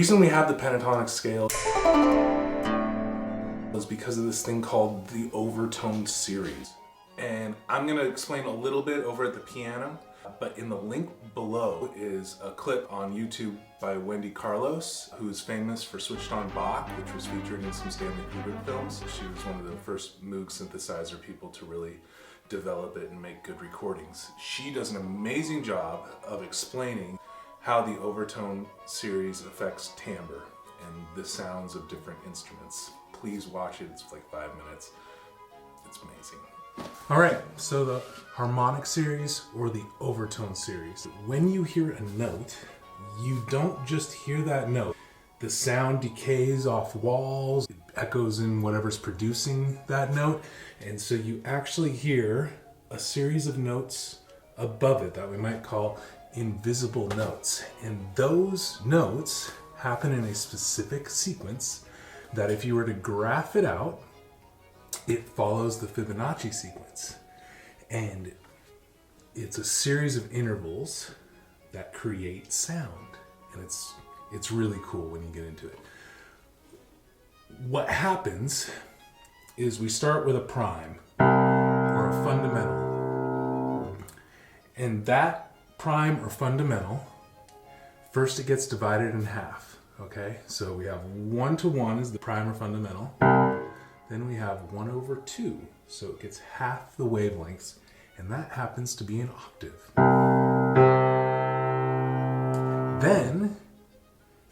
reason we have the pentatonic scale is because of this thing called the overtone series. And I'm gonna explain a little bit over at the piano, but in the link below is a clip on YouTube by Wendy Carlos, who's famous for Switched on Bach, which was featured in some Stanley Kubrick films. She was one of the first Moog synthesizer people to really develop it and make good recordings. She does an amazing job of explaining how the overtone series affects timbre and the sounds of different instruments. Please watch it, it's like 5 minutes. It's amazing. All right, so the harmonic series or the overtone series. When you hear a note, you don't just hear that note. The sound decays off walls, it echoes in whatever's producing that note, and so you actually hear a series of notes above it that we might call invisible notes. And those notes happen in a specific sequence that if you were to graph it out, it follows the Fibonacci sequence. And it's a series of intervals that create sound. And it's really cool when you get into it. What happens is we start with a prime or a fundamental. And that prime or fundamental, first it gets divided in half. Okay, so we have 1 to 1 is the prime or fundamental. Then we have 1 over 2, so it gets half the wavelengths, and that happens to be an octave. Then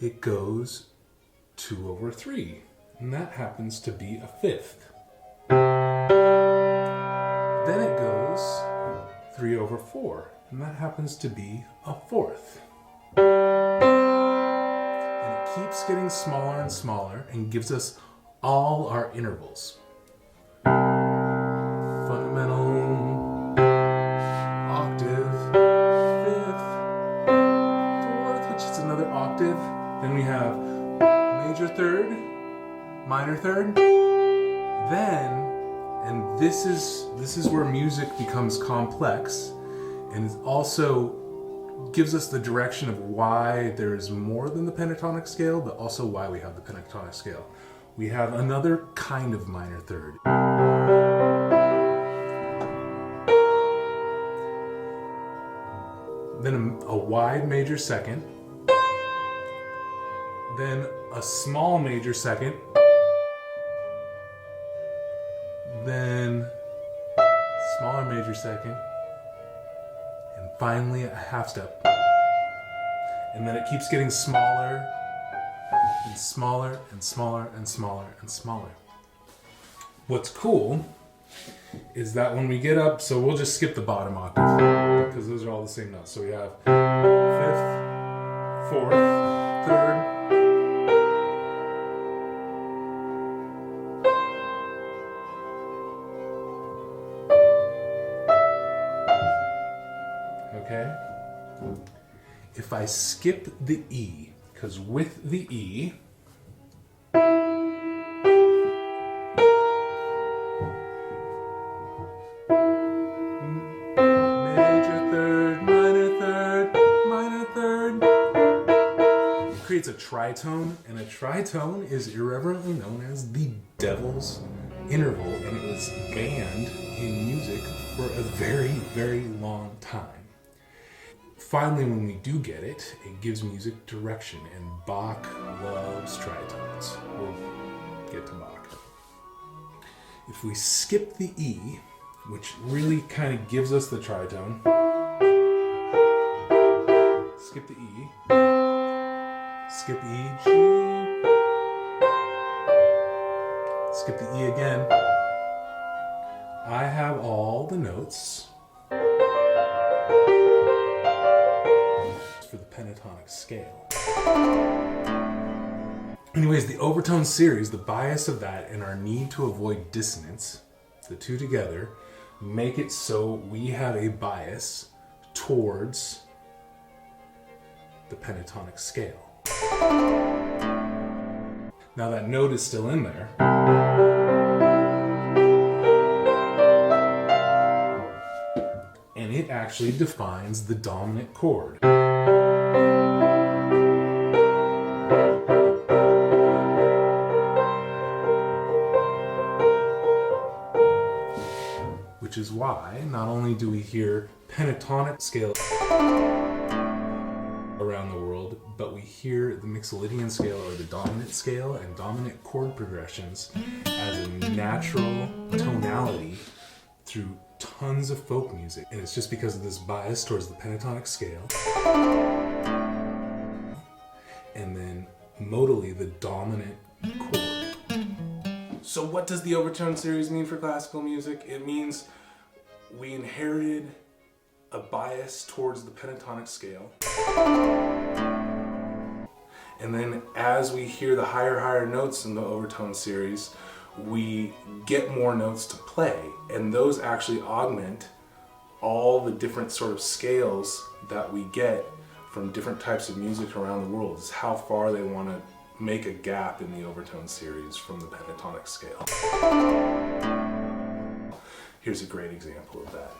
it goes 2 over 3, and that happens to be a fifth. Then it goes 3 over 4, and that happens to be a fourth. And it keeps getting smaller and smaller and gives us all our intervals. Fundamental, octave, fifth, fourth, which is another octave. Then we have major third, minor third. Then, and this is where music becomes complex, and it also gives us the direction of why there is more than the pentatonic scale, but also why we have the pentatonic scale. We have another kind of minor third. Then a wide major second. Then a small major second. Then smaller major second. And finally a half step. And then it keeps getting smaller and smaller and smaller and smaller and smaller. What's cool is that when we get up, so we'll just skip the bottom octave because those are all the same notes. So we have fifth, fourth, third, okay? If I skip the E, because with the E, major third, minor third, it creates a tritone, and a tritone is irreverently known as the devil's interval, and it was banned in music for a very, very long time. Finally, when we do get it, it gives music direction, and Bach loves tritones. We'll get to Bach. If we skip the E, which really kind of gives us the tritone, skip the E, skip E, G, skip the E again, I have all the notes for the pentatonic scale. Anyways, the overtone series, the bias of that and our need to avoid dissonance, the two together, make it so we have a bias towards the pentatonic scale. Now that note is still in there. And it actually defines the dominant chord. which is why not only do we hear pentatonic scale around the world, but we hear the Mixolydian scale or the dominant scale and dominant chord progressions as a natural tonality through tons of folk music. And it's just because of this bias towards the pentatonic scale. And then modally the dominant chord. So what does the overtone series mean for classical music? It means we inherited a bias towards the pentatonic scale. And then as we hear the higher notes in the overtone series, we get more notes to play, and those actually augment all the different sort of scales that we get from different types of music around the world. It's how far they want to make a gap in the overtone series from the pentatonic scale. Here's a great example of that.